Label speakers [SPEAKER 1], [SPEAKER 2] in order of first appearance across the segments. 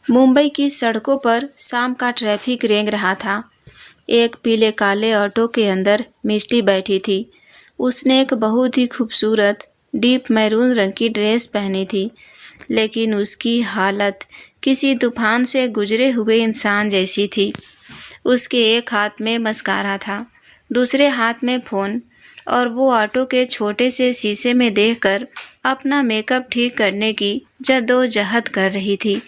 [SPEAKER 1] मुंबई की सड़कों पर शाम का ट्रैफिक रेंग रहा था। एक पीले काले ऑटो के अंदर मिष्टी बैठी थी। उसने एक बहुत ही खूबसूरत डीप मैरून रंग की ड्रेस पहनी थी, लेकिन उसकी हालत किसी तूफान से गुजरे हुए इंसान जैसी थी। उसके एक हाथ में मस्कारा था, दूसरे हाथ में फ़ोन, और वो ऑटो के छोटे से शीशे में देखकर अपना मेकअप ठीक करने की जद्दोजहद कर रही थी।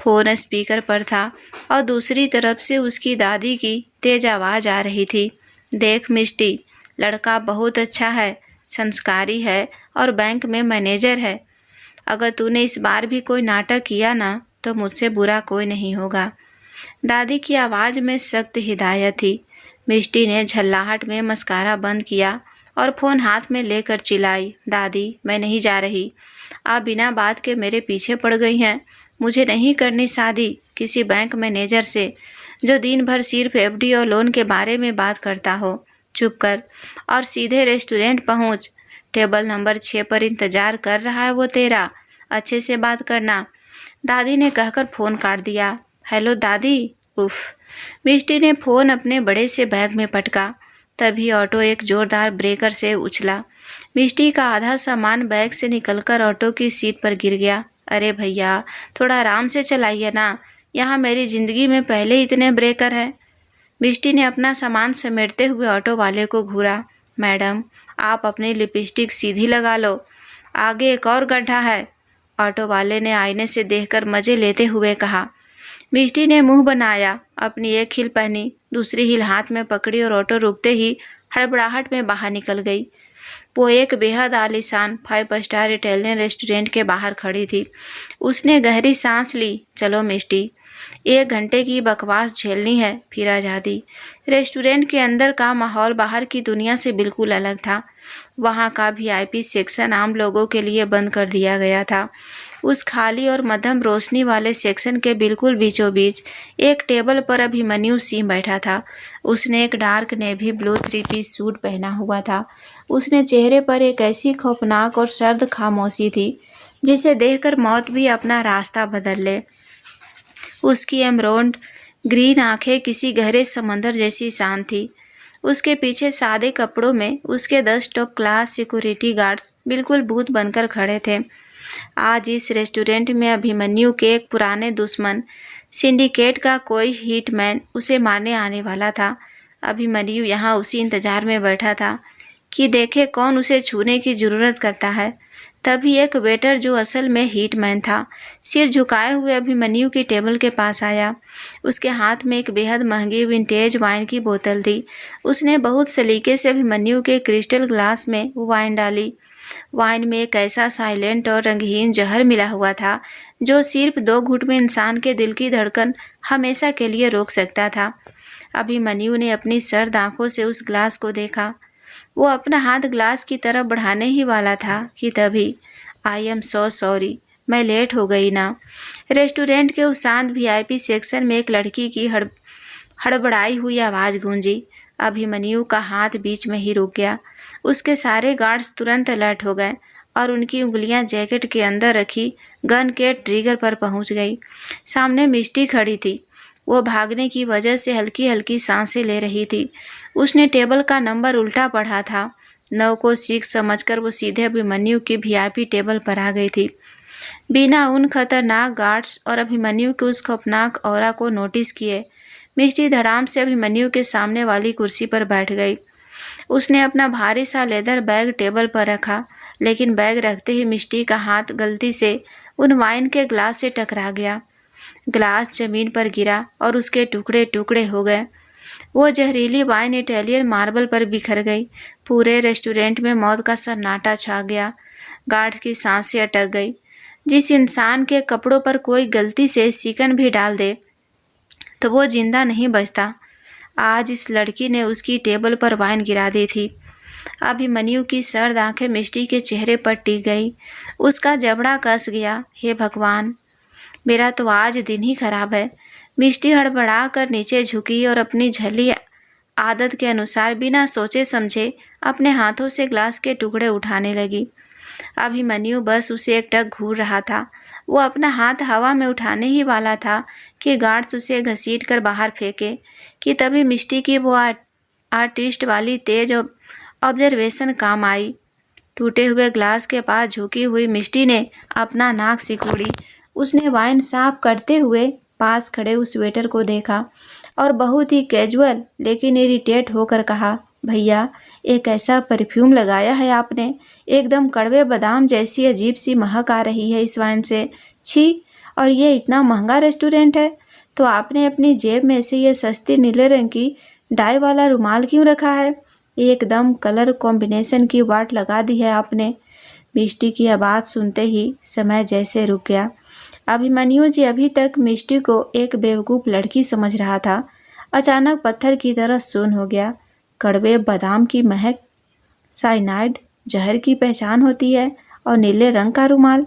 [SPEAKER 1] फ़ोन स्पीकर पर था और दूसरी तरफ से उसकी दादी की तेज आवाज़ आ रही थी। देख मिष्टी, लड़का बहुत अच्छा है, संस्कारी है और बैंक में मैनेजर है। अगर तूने इस बार भी कोई नाटक किया ना, तो मुझसे बुरा कोई नहीं होगा। दादी की आवाज़ में सख्त हिदायत थी। मिष्टी ने झल्लाहट में मस्कारा बंद किया और फ़ोन हाथ में लेकर चिल्लाई, दादी मैं नहीं जा रही। आप बिना बात के मेरे पीछे पड़ गई हैं। मुझे नहीं करनी शादी किसी बैंक मैनेजर से जो दिन भर सिर्फ एफडी और लोन के बारे में बात करता हो। चुप कर और सीधे रेस्टोरेंट पहुंच। टेबल नंबर 6 पर इंतजार कर रहा है वो तेरा। अच्छे से बात करना, दादी ने कहकर फ़ोन काट दिया। हेलो दादी। उफ। मिष्टी ने फ़ोन अपने बड़े से बैग में पटका। तभी ऑटो एक जोरदार ब्रेकर से उछला। मिष्टी का आधा सामान बैग से निकलकर ऑटो की सीट पर गिर गया। अरे भैया, थोड़ा आराम से चलाइए ना, यहाँ मेरी ज़िंदगी में पहले ही इतने ब्रेकर हैं। मिष्टी ने अपना सामान समेटते हुए ऑटो वाले को घूरा। मैडम, आप अपनी लिपस्टिक सीधी लगा लो, आगे एक और गड्ढा है। ऑटो वाले ने आईने से देखकर मज़े लेते हुए कहा। मिष्टी ने मुंह बनाया, अपनी एक हील पहनी, दूसरी हील हाथ में पकड़ी और ऑटो रुकते ही हड़बड़ाहट में बाहर निकल गई। वो एक बेहद आलीशान 5 स्टार इटालियन रेस्टोरेंट के बाहर खड़ी थी। उसने गहरी सांस ली। चलो मिष्टी, 1 घंटे की बकवास झेलनी है, फिर आज़ादी। रेस्टोरेंट के अंदर का माहौल बाहर की दुनिया से बिल्कुल अलग था। वहाँ का वीआईपी सेक्शन आम लोगों के लिए बंद कर दिया गया था। उस खाली और मध्यम रोशनी वाले सेक्शन के बिल्कुल बीचों बीच एक टेबल पर अभिमन्यु सिंह बैठा था। उसने एक dark navy blue 3 piece suit पहना हुआ था। उसने चेहरे पर एक ऐसी खौफनाक और सर्द खामोशी थी जिसे देखकर मौत भी अपना रास्ता बदल ले। उसकी एमरोल्ड ग्रीन आंखें किसी गहरे समंदर जैसी शांत थी। उसके पीछे सादे कपड़ों में उसके 10 टॉप क्लास सिक्योरिटी गार्ड्स बिल्कुल भूत बनकर खड़े थे। आज इस रेस्टोरेंट में अभिमन्यु के एक पुराने दुश्मन सिंडिकेट का कोई हिटमैन उसे मारने आने वाला था। अभिमन्यु यहाँ उसी इंतजार में बैठा था कि देखे कौन उसे छूने की ज़रूरत करता है। तभी एक वेटर जो असल में हिटमैन था, सिर झुकाए हुए अभिमन्यु की टेबल के पास आया। उसके हाथ में एक बेहद महंगी विंटेज वाइन की बोतल थी। उसने बहुत सलीके से अभिमन्यु के क्रिस्टल ग्लास में वाइन डाली। वाइन में एक ऐसा साइलेंट और रंगहीन जहर मिला हुआ था जो सिर्फ 2 घूंट में इंसान के दिल की धड़कन हमेशा के लिए रोक सकता था। अभिमन्यु ने अपनी सर्द आंखों से उस ग्लास को देखा। वो अपना हाथ ग्लास की तरफ बढ़ाने ही वाला था कि तभी आई एम सो सॉरी, मैं लेट हो गई ना। रेस्टोरेंट के उस शांत वीआईपी सेक्शन में एक लड़की की हड़बड़ाई हुई आवाज़ गूंजी। अभिमन्यु का हाथ बीच में ही रुक गया। उसके सारे गार्ड्स तुरंत अलर्ट हो गए और उनकी उंगलियां जैकेट के अंदर रखी गन के ट्रिगर पर पहुंच गई। सामने मिष्टी खड़ी थी। वो भागने की वजह से हल्की हल्की सांसें ले रही थी। उसने टेबल का नंबर उल्टा पढ़ा था। 9 को 6 समझकर वो सीधे अभिमन्यु की वीआईपी टेबल पर आ गई थी। बिना उन खतरनाक गार्ड्स और अभिमन्यु के उस खौफनाक ऑरा को नोटिस किए मिष्टी धड़ाम से अभिमन्यु के सामने वाली कुर्सी पर बैठ गई। उसने अपना भारी सा लेदर बैग टेबल पर रखा, लेकिन बैग रखते ही मिष्टी का हाथ गलती से उन वाइन के ग्लास से टकरा गया। ग्लास जमीन पर गिरा और उसके टुकड़े टुकड़े हो गए। वो जहरीली वाइन इटालियन मार्बल पर बिखर गई। पूरे रेस्टोरेंट में मौत का सन्नाटा छा गया। गार्ड की सांसें अटक गई। जिस इंसान के कपड़ों पर कोई गलती से शिकन भी डाल दे तो वो जिंदा नहीं बचता। आज इस लड़की ने उसकी टेबल पर वाइन गिरा दी थी। अभिमन्यु की सर्द आंखें मिष्टी के चेहरे पर टिक गई। उसका जबड़ा कस गया। हे भगवान, मेरा तो आज दिन ही खराब है। मिष्टी हड़बड़ा कर नीचे झुकी और अपनी झली आदत के अनुसार बिना सोचे समझे अपने हाथों से ग्लास के टुकड़े उठाने लगी। अभिमन्यु बस उसे एकटक घूर रहा था वो अपना हाथ हवा में उठाने ही वाला था कि गार्ड्स उसे घसीट कर बाहर फेंके कि तभी मिष्टी की वो आर्टिस्ट वाली तेज ऑब्जर्वेशन काम आई। टूटे हुए ग्लास के पास झुकी हुई मिष्टी ने अपना नाक सिकोड़ी। उसने वाइन साफ करते हुए पास खड़े उस वेटर को देखा और बहुत ही कैजुअल लेकिन इरिटेट होकर कहा, भैया एक ऐसा परफ्यूम लगाया है आपने, एकदम कड़वे बादाम जैसी अजीब सी महक आ रही है इस वाइन से। छी! और ये इतना महंगा रेस्टोरेंट है तो आपने अपनी जेब में से ये सस्ती नीले रंग की डाई वाला रुमाल क्यों रखा है? एकदम कलर कॉम्बिनेशन की वाट लगा दी है आपने। मिष्टी की आवाज़ सुनते ही समय जैसे रुक गया। अभिमन्यु जी अभी तक मिष्टी को एक बेवकूफ़ लड़की समझ रहा था, अचानक पत्थर की तरह सुन्न हो गया। कड़वे बादाम की महक, साइनाइड जहर की पहचान होती है और नीले रंग का रुमाल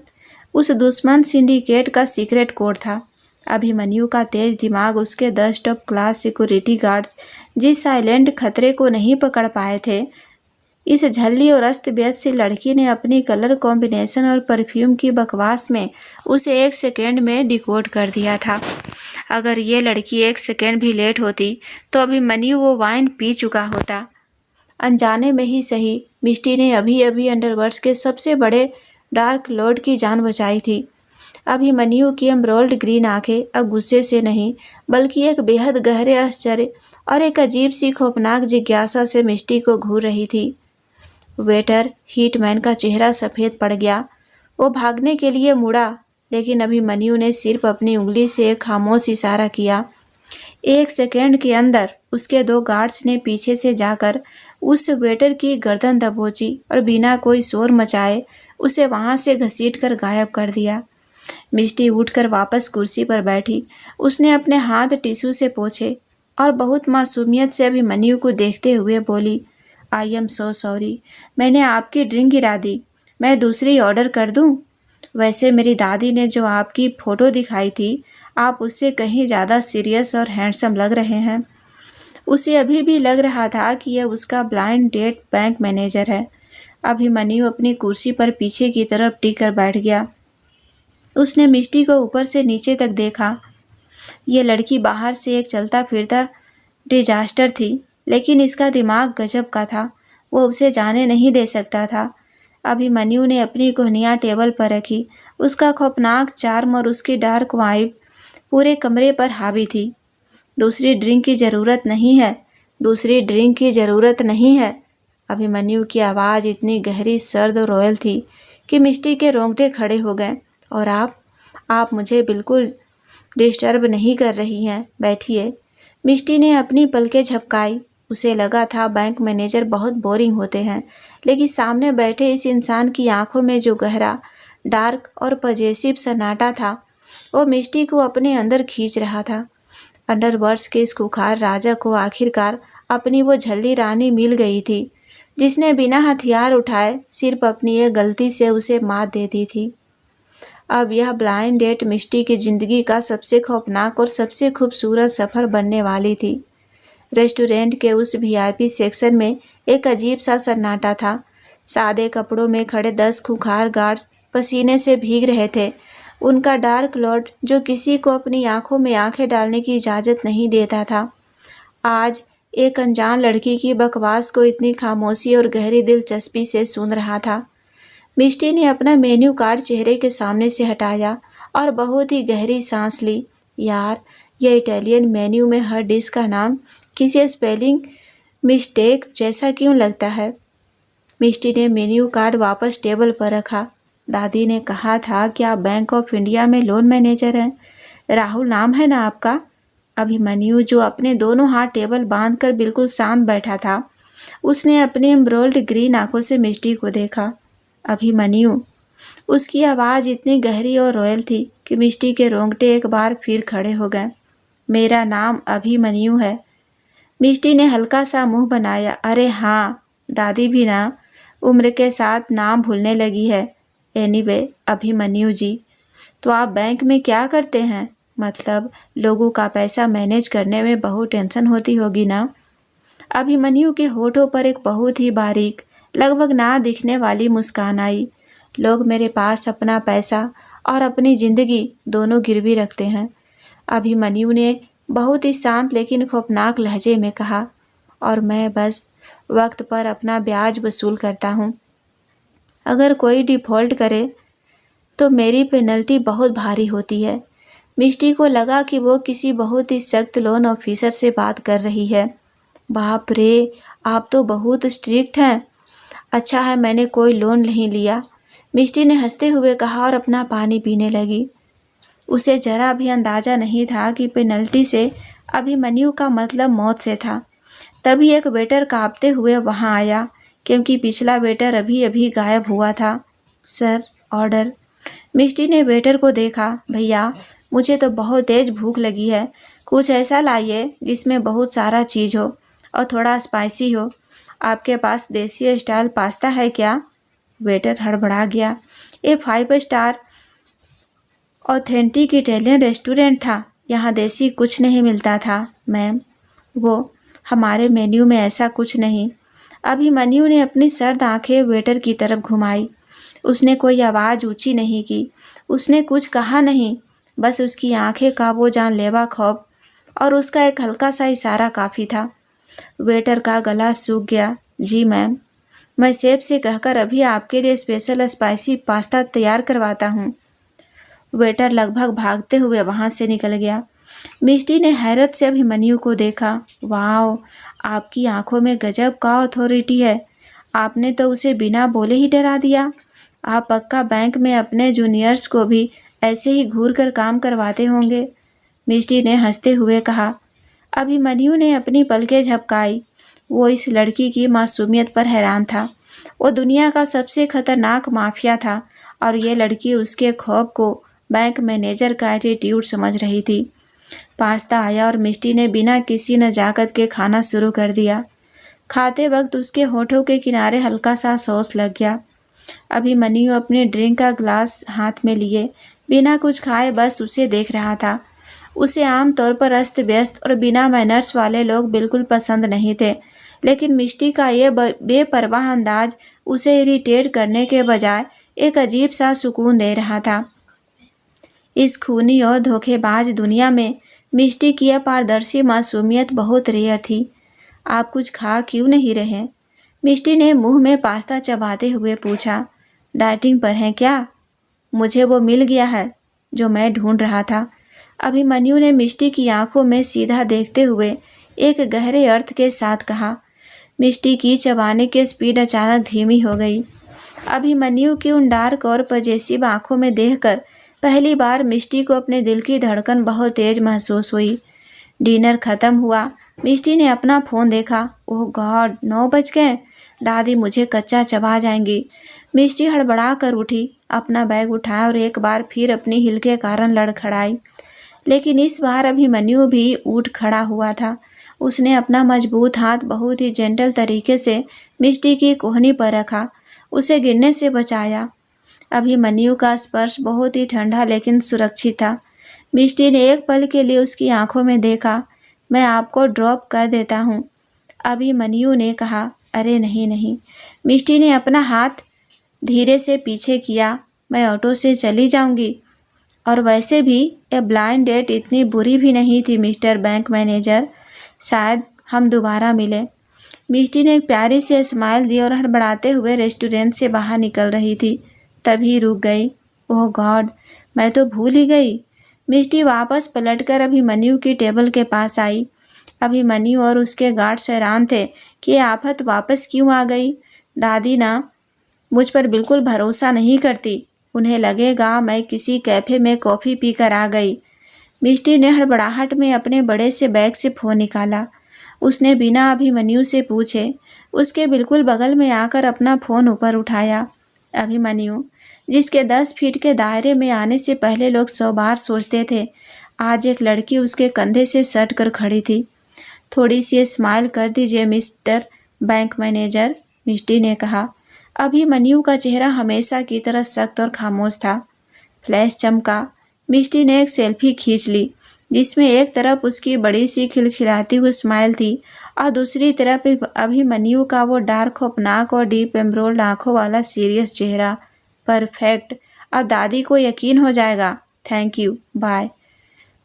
[SPEAKER 1] उस दुश्मन सिंडिकेट का सीक्रेट कोड था। अभिमन्यु का तेज दिमाग उसके 10 टॉप क्लास सिक्योरिटी गार्ड्स जिस साइलेंट खतरे को नहीं पकड़ पाए थे, इस झल्ली और अस्त व्यस्त सी लड़की ने अपनी कलर कॉम्बिनेशन और परफ्यूम की बकवास में उसे 1 सेकेंड में डिकोड कर दिया था। अगर ये लड़की 1 सेकेंड भी लेट होती तो अभिमन्यु वो वाइन पी चुका होता। अनजाने में ही सही, मिष्टी ने अभी अभी अंडरवर्ल्ड के सबसे बड़े डार्क लॉर्ड की जान बचाई थी। अभिमन्यु की एमरोल्ड ग्रीन आंखें अब गुस्से से नहीं बल्कि एक बेहद गहरे आश्चर्य और एक अजीब सी खौफनाक जिज्ञासा से मिष्टी को घूर रही थी। वेटर हीटमैन का चेहरा सफ़ेद पड़ गया। वो भागने के लिए मुड़ा, लेकिन अभिमन्यु ने सिर्फ अपनी उंगली से एक खामोश इशारा किया। 1 सेकेंड के अंदर उसके 2 गार्ड्स ने पीछे से जाकर उस वेटर की गर्दन दबोची और बिना कोई शोर मचाए उसे वहां से घसीट कर गायब कर दिया। मिष्टी उठकर वापस कुर्सी पर बैठी। उसने अपने हाथ टिश्यू से पोंछे और बहुत मासूमियत से अभिमन्यु को देखते हुए बोली, आई एम सो सॉरी, मैंने आपकी ड्रिंक गिरा दी। मैं दूसरी ऑर्डर कर दूं? वैसे मेरी दादी ने जो आपकी फ़ोटो दिखाई थी, आप उससे कहीं ज़्यादा सीरियस और हैंडसम लग रहे हैं। उसे अभी भी लग रहा था कि यह उसका ब्लाइंड डेट बैंक मैनेजर है। अभिमन्यु अपनी कुर्सी पर पीछे की तरफ टिक कर बैठ गया। उसने मिष्टी को ऊपर से नीचे तक देखा। ये लड़की बाहर से एक चलता फिरता डिजास्टर थी, लेकिन इसका दिमाग गजब का था। वो उसे जाने नहीं दे सकता था। अभिमन्यु ने अपनी कोहनियाँ टेबल पर रखी। उसका खौफनाक चार्म और उसकी डार्क वाइब पूरे कमरे पर हावी थी। दूसरी ड्रिंक की ज़रूरत नहीं है, दूसरी ड्रिंक की ज़रूरत नहीं है। अभिमन्यु की आवाज़ इतनी गहरी, सर्द और रॉयल थी कि मिष्टी के रोंगटे खड़े हो गए। और आप मुझे बिल्कुल डिस्टर्ब नहीं कर रही हैं, बैठिए। मिष्टी ने अपनी पलकें झपकाई। उसे लगा था बैंक मैनेजर बहुत बोरिंग होते हैं, लेकिन सामने बैठे इस इंसान की आंखों में जो गहरा, डार्क और पजेसिव सन्नाटा था, वो मिष्टी को अपने अंदर खींच रहा था। अंडरवर्ल्ड के इस खुखार राजा को आखिरकार अपनी वो झल्ली रानी मिल गई थी, जिसने बिना हथियार उठाए सिर्फ अपनी एक गलती से उसे मात दे दी थी। अब यह ब्लाइंड डेट मिष्टी की ज़िंदगी का सबसे खौफनाक और सबसे खूबसूरत सफ़र बनने वाली थी। रेस्टोरेंट के उस वीआईपी सेक्शन में एक अजीब सा सन्नाटा था। सादे कपड़ों में खड़े 10 खूंखार गार्ड्स पसीने से भीग रहे थे। उनका डार्क लॉर्ड, जो किसी को अपनी आंखों में आंखें डालने की इजाज़त नहीं देता था, आज एक अनजान लड़की की बकवास को इतनी खामोशी और गहरी दिलचस्पी से सुन रहा था। मिष्टी ने अपना मेन्यू कार्ड चेहरे के सामने से हटाया और बहुत ही गहरी सांस ली। यार, यह इटालियन मेन्यू में हर डिश का नाम किसी स्पेलिंग मिस्टेक जैसा क्यों लगता है? मिष्टी ने मेन्यू कार्ड वापस टेबल पर रखा। दादी ने कहा था कि आप बैंक ऑफ इंडिया में लोन मैनेजर हैं। राहुल नाम है ना आपका? अभिमन्यु, जो अपने दोनों हाथ टेबल बांधकर बिल्कुल शांत बैठा था, उसने अपनी एम्ब्रोल्ड ग्रीन आंखों से मिष्टी को देखा। अभिमन्यु, उसकी आवाज़ इतनी गहरी और रॉयल थी कि मिष्टी के रोंगटे एक बार फिर खड़े हो गए। मेरा नाम अभिमन्यु है। मिष्टी ने हल्का सा मुंह बनाया। अरे हाँ, दादी भी ना उम्र के साथ नाम भूलने लगी है। एनीवे, अभिमन्यु जी, तो आप बैंक में क्या करते हैं? मतलब लोगों का पैसा मैनेज करने में बहुत टेंशन होती होगी ना? अभिमन्यु के होठों पर एक बहुत ही बारीक, लगभग ना दिखने वाली मुस्कान आई। लोग मेरे पास अपना पैसा और अपनी जिंदगी दोनों गिरवी रखते हैं। अभिमन्यु ने बहुत ही शांत लेकिन खौफनाक लहजे में कहा, और मैं बस वक्त पर अपना ब्याज वसूल करता हूँ। अगर कोई डिफ़ॉल्ट करे तो मेरी पेनल्टी बहुत भारी होती है। मिष्टी को लगा कि वो किसी बहुत ही सख्त लोन ऑफिसर से बात कर रही है। बाप रे, आप तो बहुत स्ट्रिक्ट हैं। अच्छा है मैंने कोई लोन नहीं लिया, मिष्टी ने हंसते हुए कहा और अपना पानी पीने लगी। उसे जरा भी अंदाजा नहीं था कि पेनल्टी से अभिमन्यु का मतलब मौत से था। तभी एक वेटर कांपते हुए वहां आया, क्योंकि पिछला वेटर अभी अभी गायब हुआ था। Sir, order. मिष्टी ने वेटर को देखा। भैया, मुझे तो बहुत तेज भूख लगी है, कुछ ऐसा लाइए जिसमें बहुत सारा चीज़ हो और थोड़ा स्पाइसी हो। आपके पास देसी स्टाइल पास्ता है क्या? वेटर हड़बड़ा गया। ये 5 स्टार ऑथेंटिक इटालियन रेस्टोरेंट था, यहाँ देसी कुछ नहीं मिलता था मैम। वो हमारे मेन्यू में ऐसा कुछ नहीं। अभिमन्यु ने अपनी सर्द आंखें वेटर की तरफ घुमाई। उसने कोई आवाज़ ऊंची नहीं की, उसने कुछ कहा नहीं, बस उसकी आंखें का वो जानलेवा खौफ और उसका एक हल्का सा इशारा काफ़ी था। वेटर का गला सूख गया। जी मैम, मैं सेफ से कहकर अभी आपके लिए स्पेशल स्पाइसी पास्ता तैयार करवाता हूँ। वेटर लगभग भागते हुए वहाँ से निकल गया। मिष्टी ने हैरत से अभिमन्यु को देखा। वाह, आपकी आंखों में गजब का अथॉरिटी है। आपने तो उसे बिना बोले ही डरा दिया। आप पक्का बैंक में अपने जूनियर्स को भी ऐसे ही घूर कर काम करवाते होंगे, मिष्टी ने हंसते हुए कहा। अभिमन्यु ने अपनी पलकें झपकाई। वो इस लड़की की मासूमियत पर हैरान था। वो दुनिया का सबसे खतरनाक माफिया था और ये लड़की उसके खौफ को बैंक मैनेजर का एटीट्यूड समझ रही थी। पास्ता आया और मिष्टी ने बिना किसी नजाकत के खाना शुरू कर दिया। खाते वक्त उसके होठों के किनारे हल्का सा सॉस लग गया। अभिमन्यु अपने ड्रिंक का ग्लास हाथ में लिए बिना कुछ खाए बस उसे देख रहा था। उसे आमतौर पर अस्त व्यस्त और बिना मैनर्स वाले लोग बिल्कुल पसंद नहीं थे, लेकिन मिष्टी का ये बेपरवाह अंदाज उसे इरिटेट करने के बजाय एक अजीब सा सुकून दे रहा था। इस खूनी और धोखेबाज दुनिया में मिष्टी की अपारदर्शी मासूमियत बहुत रेयर थी। आप कुछ खा क्यों नहीं रहे? मिष्टी ने मुंह में पास्ता चबाते हुए पूछा। डाइटिंग पर हैं क्या? मुझे वो मिल गया है जो मैं ढूंढ रहा था। अभिमन्यु ने मिष्टी की आंखों में सीधा देखते हुए एक गहरे अर्थ के साथ कहा। मिष्टी की चबाने की स्पीड अचानक धीमी हो गई। अभिमन्यु की उन डार्क और पजेसिव आंखों में देखकर पहली बार मिष्टी को अपने दिल की धड़कन बहुत तेज महसूस हुई। डिनर खत्म हुआ। मिष्टी ने अपना फ़ोन देखा। ओह गॉड, 9 बज गए। दादी मुझे कच्चा चबा जाएंगी। मिष्टी हड़बड़ा कर उठी, अपना बैग उठाया और एक बार फिर अपनी हिल के कारण लड़खड़ाई। लेकिन इस बार अभिमन्यु भी उठ खड़ा हुआ था। उसने अपना मजबूत हाथ बहुत ही जेंटल तरीके से मिष्टी की कोहनी पर रखा, उसे गिरने से बचाया। अभिमन्यु का स्पर्श बहुत ही ठंडा लेकिन सुरक्षित था। मिष्टी ने एक पल के लिए उसकी आंखों में देखा। मैं आपको ड्रॉप कर देता हूँ, अभिमन्यु ने कहा। अरे नहीं नहीं, मिष्टी ने अपना हाथ धीरे से पीछे किया। मैं ऑटो से चली जाऊंगी, और वैसे भी ये ब्लाइंड डेट इतनी बुरी भी नहीं थी मिस्टर बैंक मैनेजर, शायद हम दोबारा मिले। मिष्टी ने एक प्यारी सी स्माइल दी और हड़बड़ाते हुए रेस्टोरेंट से बाहर निकल रही थी, तभी रुक गई। ओह गॉड, मैं तो भूल ही गई। मिष्टी वापस पलटकर अभिमन्यु की टेबल के पास आई। अभिमन्यु और उसके गार्ड्स हैरान थे कि ये आफत वापस क्यों आ गई। दादी ना मुझ पर बिल्कुल भरोसा नहीं करती, उन्हें लगेगा मैं किसी कैफ़े में कॉफ़ी पीकर आ गई। मिष्टी ने हड़बड़ाहट में अपने बड़े से बैग से फ़ोन निकाला। उसने बिना अभिमन्यु से पूछे उसके बिल्कुल बगल में आकर अपना फ़ोन ऊपर उठाया। अभिमन्यु, जिसके 10 फीट के दायरे में आने से पहले लोग 100 बार सोचते थे, आज एक लड़की उसके कंधे से सट कर खड़ी थी। थोड़ी सी स्माइल कर दीजिए मिस्टर बैंक मैनेजर, मिष्टी ने कहा। अभिमन्यु का चेहरा हमेशा की तरह सख्त और खामोश था। फ्लैश चमका। मिष्टी ने एक सेल्फी खींच ली, जिसमें एक तरफ उसकी बड़ी सी खिलखिलाती हुई स्माइल थी और दूसरी तरफ अभिमन्यु का वो डार्क खौफनाक और डीप एम्ब्रोल्ड आंखों वाला सीरियस चेहरा। परफेक्ट, अब दादी को यकीन हो जाएगा। Thank you, bye.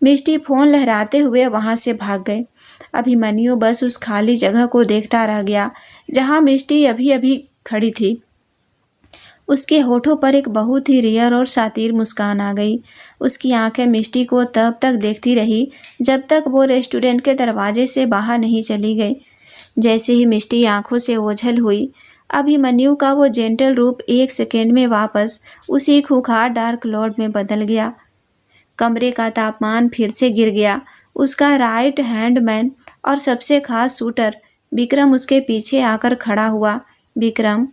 [SPEAKER 1] Mishti phone लहराते हुए वहां से भाग गए। अभिमन्यु बस उस खाली जगह को देखता रह गया जहां मिष्टी अभी अभी खड़ी थी। उसके होठों पर एक बहुत ही रियर और शातिर मुस्कान आ गई। उसकी आंखें मिष्टी को तब तक देखती रही जब तक वो रेस्टोरेंट के दरवाजे से बाहर नहीं चली गई। जैसे ही मिष्टी आंखों से ओझल हुई, अभिमन्यु का वो जेंटल रूप एक सेकेंड में वापस उसी खूंखार डार्क लॉर्ड में बदल गया। कमरे का तापमान फिर से गिर गया। उसका राइट हैंड मैन और सबसे खास शूटर विक्रम उसके पीछे आकर खड़ा हुआ। विक्रम।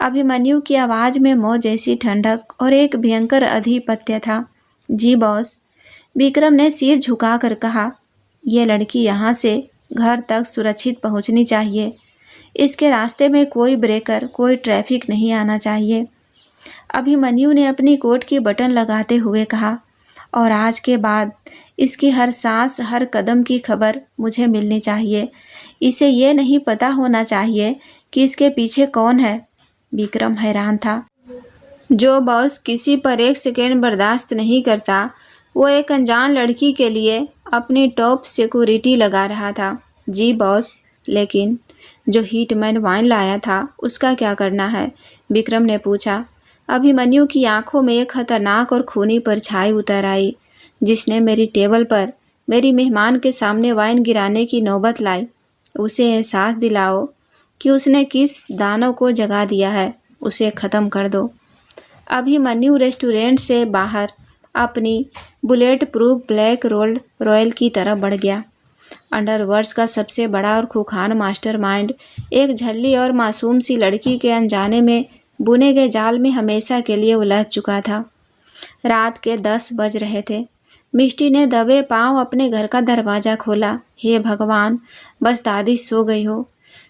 [SPEAKER 1] अभिमन्यु की आवाज़ में मौत जैसी ठंडक और एक भयंकर आधिपत्य था। जी बॉस। विक्रम ने सिर झुकाकर कहा, यह लड़की यहाँ से घर तक सुरक्षित पहुँचनी चाहिए। इसके रास्ते में कोई ब्रेकर, कोई ट्रैफिक नहीं आना चाहिए। अभिमन्यु ने अपनी कोट की बटन लगाते हुए कहा, और आज के बाद इसकी हर सांस, हर कदम की खबर मुझे मिलनी चाहिए। इसे ये नहीं पता होना चाहिए कि इसके पीछे कौन है। विक्रम हैरान था। जो बॉस किसी पर एक सेकेंड बर्दाश्त नहीं करता, वो एक अनजान लड़की के लिए अपनी टॉप सिक्योरिटी लगा रहा था। जी बॉस। लेकिन जो हीटमैन वाइन लाया था उसका क्या करना है? विक्रम ने पूछा। अभिमन्यु की आंखों में एक खतरनाक और खूनी परछाई उतर आई। जिसने मेरी टेबल पर मेरी मेहमान के सामने वाइन गिराने की नौबत लाई, उसे एहसास दिलाओ कि उसने किस दानव को जगा दिया है। उसे ख़त्म कर दो। अभिमन्यु रेस्टोरेंट से बाहर अपनी bullet proof black rolled royal की तरफ बढ़ गया। अंडरवर्ल्ड का सबसे बड़ा और खूंखार मास्टरमाइंड एक झल्ली और मासूम सी लड़की के अनजाने में बुने गए जाल में हमेशा के लिए उलझ चुका था। रात के 10 बज रहे थे। मिष्टी ने दबे पांव अपने घर का दरवाज़ा खोला। हे भगवान, बस दादी सो गई हो।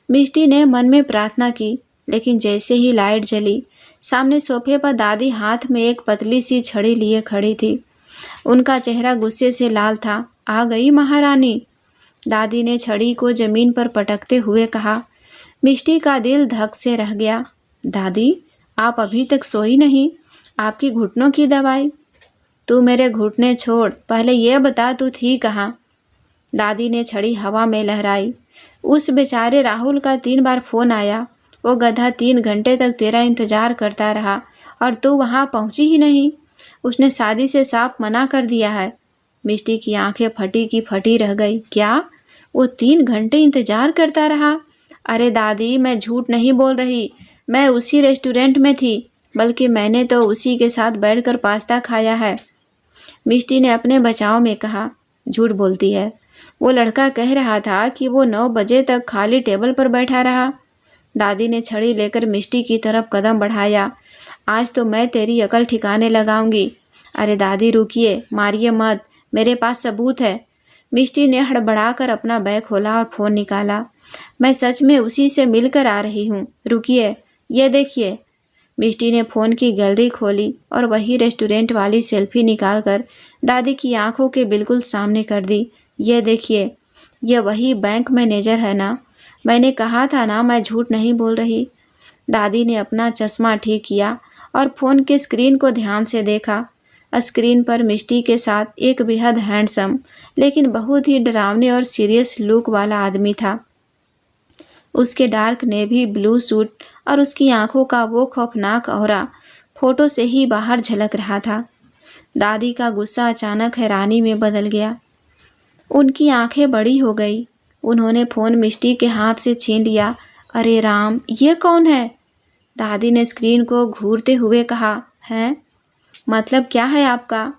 [SPEAKER 1] मिष्टी ने मन में प्रार्थना की, लेकिन जैसे ही लाइट जली, सामने सोफे पर दादी हाथ में एक पतली सी छड़ी लिए खड़ी थी। उनका चेहरा गुस्से से लाल था। आ गई महारानी। दादी ने छड़ी को जमीन पर पटकते हुए कहा। मिष्टी का दिल धक से रह गया। दादी, आप अभी तक सोई नहीं? आपकी घुटनों की दवाई? तू मेरे घुटने छोड़, पहले यह बता तू थी कहाँ? दादी ने छड़ी हवा में लहराई। उस बेचारे राहुल का 3 बार फोन आया। वो गधा 3 घंटे तक तेरा इंतजार करता रहा और तू वहाँ पहुँची ही नहीं। उसने शादी से साफ मना कर दिया है। मिष्टी की आंखें फटी की फटी रह गई। क्या? वो 3 घंटे इंतजार करता रहा? अरे दादी, मैं झूठ नहीं बोल रही। मैं उसी रेस्टोरेंट में थी, बल्कि मैंने तो उसी के साथ बैठकर पास्ता खाया है। मिष्टी ने अपने बचाव में कहा। झूठ बोलती है। वो लड़का कह रहा था कि वो 9 बजे तक खाली टेबल पर बैठा रहा। दादी ने छड़ी लेकर मिष्टी की तरफ कदम बढ़ाया। आज तो मैं तेरी अकल ठिकाने लगाऊंगी। अरे दादी रुकिए, मारिए मत, मेरे पास सबूत है। मिष्टी ने हड़बड़ाकर अपना बैग खोला और फ़ोन निकाला। मैं सच में उसी से मिलकर आ रही हूँ। रुकिए, ये देखिए। मिष्टी ने फ़ोन की गैलरी खोली और वही रेस्टोरेंट वाली सेल्फी निकालकर दादी की आंखों के बिल्कुल सामने कर दी। ये देखिए, ये वही बैंक मैनेजर है ना? मैंने कहा था ना, मैं झूठ नहीं बोल रही। दादी ने अपना चश्मा ठीक किया और फ़ोन के स्क्रीन को ध्यान से देखा। स्क्रीन पर मिष्टी के साथ एक बेहद हैंडसम लेकिन बहुत ही डरावने और सीरियस लुक वाला आदमी था। उसके डार्क नेवी ब्लू सूट और उसकी आंखों का वो खौफनाक ऑरा फोटो से ही बाहर झलक रहा था। दादी का गुस्सा अचानक हैरानी में बदल गया। उनकी आंखें बड़ी हो गई। उन्होंने फ़ोन मिष्टी के हाथ से छीन लिया। अरे राम, ये कौन है? दादी ने स्क्रीन को घूरते हुए कहा। हैं? मतलब क्या है आपका?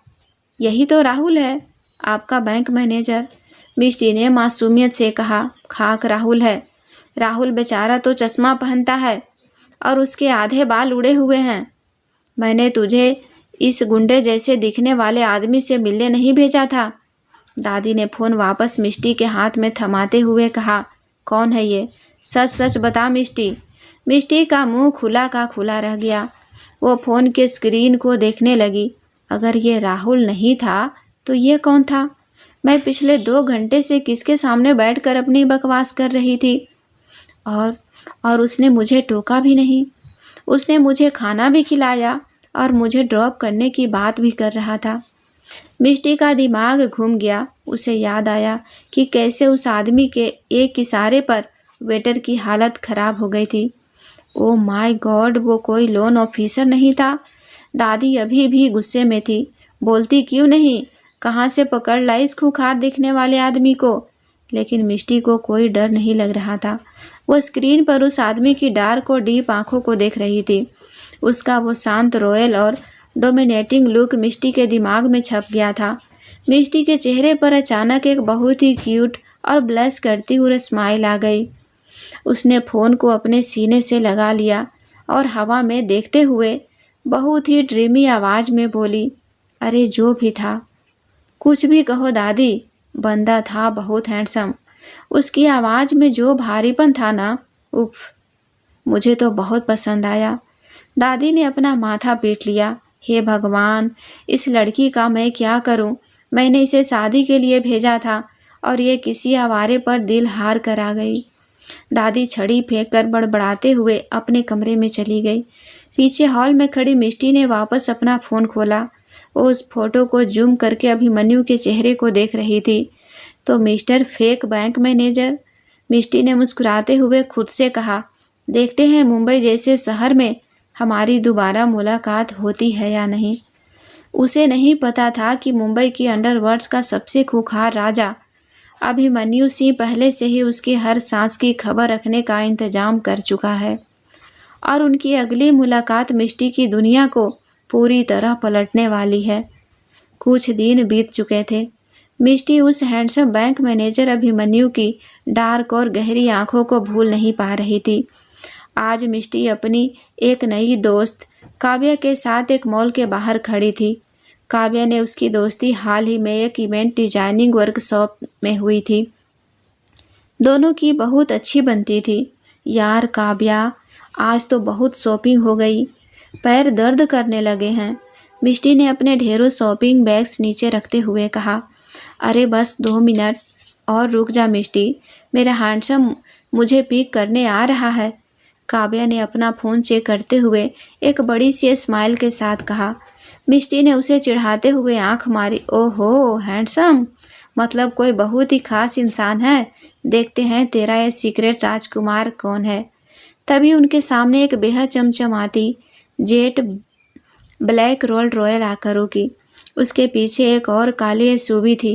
[SPEAKER 1] यही तो राहुल है, आपका बैंक मैनेजर। मिष्टी ने मासूमियत से कहा। खाक राहुल है। राहुल बेचारा तो चश्मा पहनता है और उसके आधे बाल उड़े हुए हैं। मैंने तुझे इस गुंडे जैसे दिखने वाले आदमी से मिलने नहीं भेजा था। दादी ने फ़ोन वापस मिष्टी के हाथ में थमाते हुए कहा। कौन है ये? सच सच बता मिष्टी। मिष्टी का मुंह खुला का खुला रह गया। वो फ़ोन के स्क्रीन को देखने लगी। अगर ये राहुल नहीं था तो ये कौन था? मैं पिछले 2 घंटे से किसके सामने बैठकर अपनी बकवास कर रही थी? और उसने मुझे टोका भी नहीं। उसने मुझे खाना भी खिलाया और मुझे ड्रॉप करने की बात भी कर रहा था। मिष्टी का दिमाग घूम गया। उसे याद आया कि कैसे उस आदमी के एक इशारे पर वेटर की हालत खराब हो गई थी। ओ माय गॉड, वो कोई लोन ऑफिसर नहीं था। दादी अभी भी गुस्से में थी। बोलती क्यों नहीं, कहाँ से पकड़ लाई इस खूंखार दिखने वाले आदमी को। लेकिन मिष्टी को कोई डर नहीं लग रहा था। वो स्क्रीन पर उस आदमी की डार्क और डीप आंखों को देख रही थी। उसका वो शांत, रॉयल और डोमिनेटिंग लुक मिष्टी के दिमाग में छप गया था। मिष्टी के चेहरे पर अचानक एक बहुत ही क्यूट और ब्लश करती हुई स्माइल आ गई। उसने फ़ोन को अपने सीने से लगा लिया और हवा में देखते हुए बहुत ही ड्रीमी आवाज़ में बोली, अरे जो भी था, कुछ भी कहो दादी, बंदा था बहुत हैंडसम। उसकी आवाज़ में जो भारीपन था ना, उफ, मुझे तो बहुत पसंद आया। दादी ने अपना माथा पीट लिया। हे भगवान, इस लड़की का मैं क्या करूं? मैंने इसे शादी के लिए भेजा था और ये किसी आवारे पर दिल हार कर आ गई। दादी छड़ी फेंक कर बड़बड़ाते हुए अपने कमरे में चली गई। पीछे हॉल में खड़ी मिष्टी ने वापस अपना फ़ोन खोला। वो उस फोटो को जूम करके अभिमन्यु के चेहरे को देख रही थी। तो मिस्टर फेक बैंक मैनेजर, मिष्टी ने मुस्कुराते हुए खुद से कहा, देखते हैं मुंबई जैसे शहर में हमारी दोबारा मुलाकात होती है या नहीं। उसे नहीं पता था कि मुंबई की अंडरवर्ल्ड का सबसे खूंखार राजा अभिमन्यु सिंह पहले से ही उसकी हर सांस की खबर रखने का इंतजाम कर चुका है और उनकी अगली मुलाकात मिष्टी की दुनिया को पूरी तरह पलटने वाली है। कुछ दिन बीत चुके थे। मिष्टी उस हैंडसम बैंक मैनेजर अभिमन्यु की डार्क और गहरी आंखों को भूल नहीं पा रही थी। आज मिष्टी अपनी एक नई दोस्त काव्या के साथ एक मॉल के बाहर खड़ी थी। काव्या ने उसकी दोस्ती हाल ही में एक इवेंट डिजाइनिंग वर्कशॉप में हुई थी। दोनों की बहुत अच्छी बनती थी। यार काव्या, आज तो बहुत शॉपिंग हो गई, पैर दर्द करने लगे हैं। मिष्टी ने अपने ढेरों शॉपिंग बैग्स नीचे रखते हुए कहा। अरे बस 2 मिनट और रुक जा मिष्टी, मेरा हैंडसम मुझे पिक करने आ रहा है। काव्या ने अपना फ़ोन चेक करते हुए एक बड़ी सी स्माइल के साथ कहा। मिष्टी ने उसे चिढ़ाते हुए आंख मारी। ओहो हैंडसम, मतलब कोई बहुत ही खास इंसान है। देखते हैं तेरा ये सीक्रेट राजकुमार कौन है। तभी उनके सामने एक बेहद चमचमाती जेट ब्लैक रोल्ड रॉयल आकर रुकी। उसके पीछे एक और काली एसयूवी थी।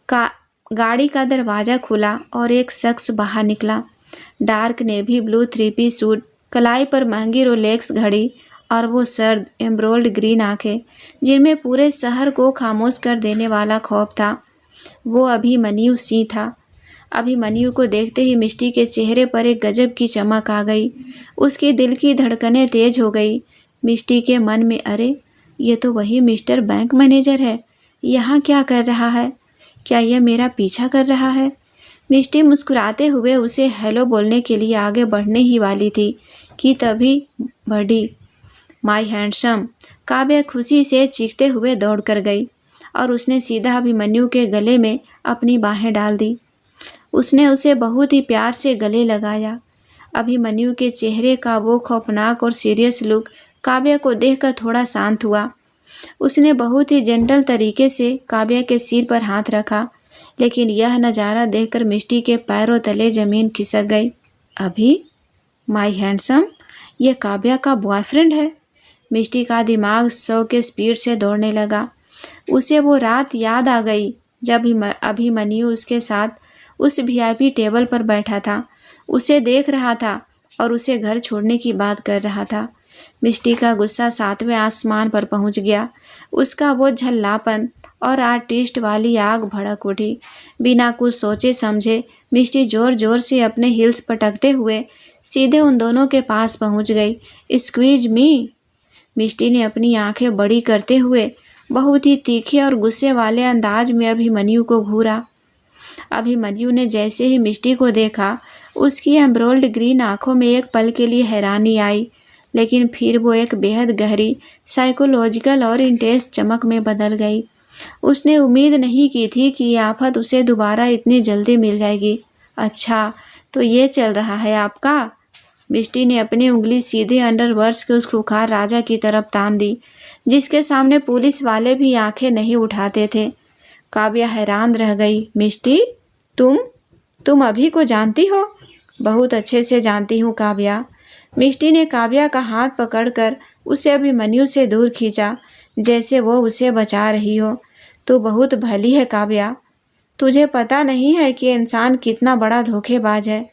[SPEAKER 1] गाड़ी का दरवाज़ा खुला और एक शख्स बाहर निकला। Dark navy blue three-piece suit, कलाई पर महंगी रोलेक्स घड़ी और वो सर्द एम्ब्रोल्ड ग्रीन आंखें जिनमें पूरे शहर को खामोश कर देने वाला खौफ था। वो अभिमन्यु सिंह था। अभिमन्यु को देखते ही मिष्टी के चेहरे पर एक गजब की चमक आ गई। उसके दिल की धड़कनें तेज हो गई। मिष्टी के मन में, अरे ये तो वही मिस्टर बैंक मैनेजर है। यहाँ क्या कर रहा है? क्या यह मेरा पीछा कर रहा है? मिष्टी मुस्कुराते हुए उसे हेलो बोलने के लिए आगे बढ़ने ही वाली थी कि तभी बढ़ी। माय हैंडसम, काव्या खुशी से चीखते हुए दौड़ कर गई और उसने सीधा अभिमन्यु के गले में अपनी बाहें डाल दी। उसने उसे बहुत ही प्यार से गले लगाया। अभिमन्यु के चेहरे का वो खौफनाक और सीरियस लुक काव्या को देखकर थोड़ा शांत हुआ। उसने बहुत ही जेंटल तरीके से काव्या के सिर पर हाथ रखा, लेकिन यह नज़ारा देखकर मिष्टी के पैरों तले ज़मीन खिसक गई। अभी माय हैंडसम, ये काव्या का बॉयफ्रेंड है। मिष्टी का दिमाग 100 के स्पीड से दौड़ने लगा। उसे वो रात याद आ गई जब अभिमन्यु उसके साथ उस वीआईपी टेबल पर बैठा था, उसे देख रहा था और उसे घर छोड़ने की बात कर रहा था। मिष्टी का गुस्सा 7वें आसमान पर पहुंच गया। उसका वो झल्लापन और आर्टिस्ट वाली आग भड़क उठी। बिना कुछ सोचे समझे मिष्टी जोर जोर से अपने हिल्स पटकते हुए सीधे उन दोनों के पास पहुंच गई। स्क्वीज मी, मिष्टी ने अपनी आंखें बड़ी करते हुए बहुत ही तीखे और गुस्से वाले अंदाज में अभिमन्यु को घूरा। अभिमन्यु ने जैसे ही मिष्टी को देखा, उसकी एम्ब्रोल्ड ग्रीन आंखों में एक पल के लिए हैरानी आई, लेकिन फिर वो एक बेहद गहरी साइकोलॉजिकल और इंटेंस चमक में बदल गई। उसने उम्मीद नहीं की थी कि ये आफत उसे दोबारा इतनी जल्दी मिल जाएगी। अच्छा, तो ये चल रहा है आपका? मिष्टी ने अपनी उंगली सीधे अंडरवर्ड्स के उस खूंखार राजा की तरफ तान दी, जिसके सामने पुलिस वाले भी आंखें नहीं उठाते थे। काव्या हैरान रह गई। मिष्टी, तुम अभी को जानती हो? बहुत अच्छे से जानती हूँ काव्या। मिष्टी ने काव्या का हाथ पकड़कर उसे अभिमन्यु से दूर खींचा, जैसे वो उसे बचा रही हो। तू बहुत भली है काव्या। तुझे पता नहीं है कि इंसान कितना बड़ा धोखेबाज है।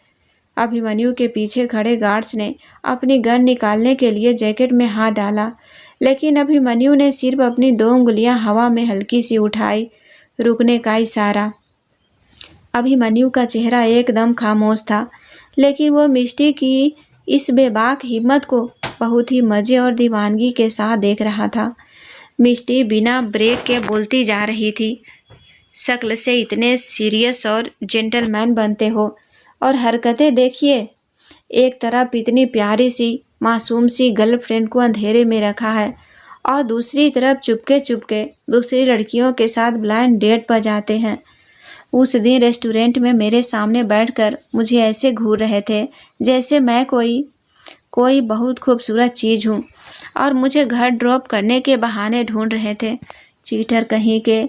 [SPEAKER 1] अभिमन्यु के पीछे खड़े गार्ड्स ने अपनी गन निकालने के लिए जैकेट में हाथ डाला, लेकिन अभिमन्यु ने सिर्फ अपनी 2 उंगलियां हवा में हल्की सी उठाई, रुकने का इशारा। अभिमन्यु का चेहरा एकदम खामोश था, लेकिन वो मिष्टी की इस बेबाक हिम्मत को बहुत ही मजे और दीवानगी के साथ देख रहा था। मिष्टी बिना ब्रेक के बोलती जा रही थी। शक्ल से इतने सीरियस और जेंटलमैन बनते हो, और हरकतें देखिए। एक तरफ इतनी प्यारी सी मासूम सी गर्लफ्रेंड को अंधेरे में रखा है, और दूसरी तरफ चुपके चुपके दूसरी लड़कियों के साथ ब्लाइंड डेट पर जाते हैं। उस दिन रेस्टोरेंट में मेरे सामने बैठकर मुझे ऐसे घूर रहे थे जैसे मैं कोई बहुत खूबसूरत चीज़ हूँ, और मुझे घर ड्रॉप करने के बहाने ढूंढ रहे थे। चीटर कहीं के।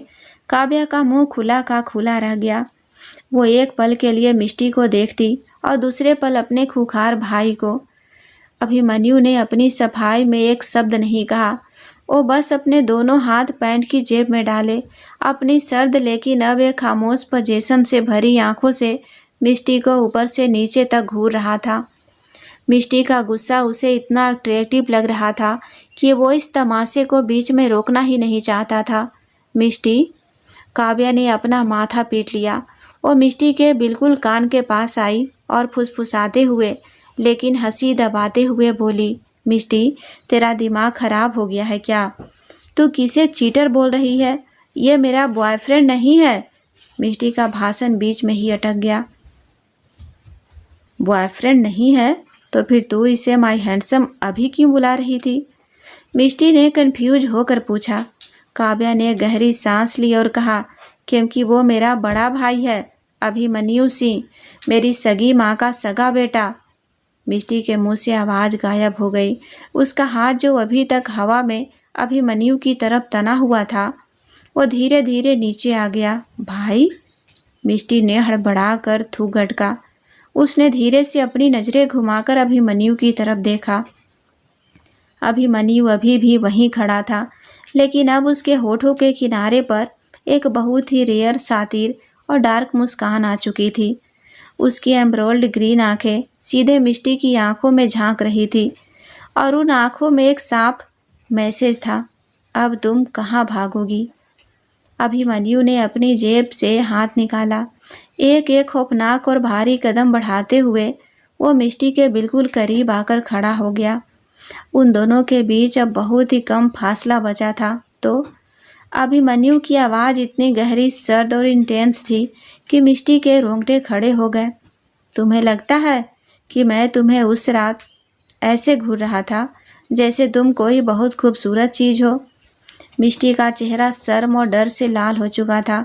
[SPEAKER 1] काव्या का मुंह खुला का खुला रह गया। वो एक पल के लिए मिष्टी को देखती और दूसरे पल अपने खूंखार भाई को। अभिमन्यु ने अपनी सफाई में एक शब्द नहीं कहा। वो बस अपने दोनों हाथ पैंट की जेब में डाले, अपनी सर्द लेकिन अब एक खामोश पोजीशन से भरी आंखों से मिष्टी को ऊपर से नीचे तक घूर रहा था। मिष्टी का गुस्सा उसे इतना अट्रैक्टिव लग रहा था कि वो इस तमाशे को बीच में रोकना ही नहीं चाहता था। मिष्टी, काव्या ने अपना माथा पीट लिया। वो मिष्टी के बिल्कुल कान के पास आई और फुसफुसाते हुए लेकिन हंसी दबाते हुए बोली, मिष्टी, तेरा दिमाग खराब हो गया है क्या? तू किसे चीटर बोल रही है? ये मेरा बॉयफ्रेंड नहीं है। मिष्टी का भाषण बीच में ही अटक गया। बॉयफ्रेंड नहीं है तो फिर तू इसे माय हैंडसम अभी क्यों बुला रही थी? मिष्टी ने कंफ्यूज होकर पूछा। काव्या ने गहरी सांस ली और कहा, क्योंकि वो मेरा बड़ा भाई है, अभिमन्यु सिंह, मेरी सगी माँ का सगा बेटा। मिष्टी के मुंह से आवाज़ गायब हो गई। उसका हाथ जो अभी तक हवा में अभिमन्यु की तरफ तना हुआ था, वो धीरे धीरे नीचे आ गया। भाई? मिष्टी ने हड़बड़ा कर थूक गटका। उसने धीरे से अपनी नज़रें घुमाकर अभिमन्यु की तरफ देखा। अभिमन्यु अभी भी वहीं खड़ा था, लेकिन अब उसके होठों के किनारे पर एक बहुत ही रेयर सातिर और डार्क मुस्कान आ चुकी थी। उसकी एम्ब्रोल्ड ग्रीन आंखें सीधे मिष्टी की आंखों में झांक रही थी, और उन आंखों में एक साफ मैसेज था, अब तुम कहाँ भागोगी? अभिमन्यु ने अपनी जेब से हाथ निकाला। एक एक खौफनाक और भारी कदम बढ़ाते हुए वो मिष्टी के बिल्कुल करीब आकर खड़ा हो गया। उन दोनों के बीच अब बहुत ही कम फासला बचा था। तो अभिमन्यु की आवाज़ इतनी गहरी, सर्द और इंटेंस थी कि मिष्टी के रोंगटे खड़े हो गए। तुम्हें लगता है कि मैं तुम्हें उस रात ऐसे घूर रहा था जैसे तुम कोई बहुत खूबसूरत चीज़ हो? मिष्टी का चेहरा शर्म और डर से लाल हो चुका था।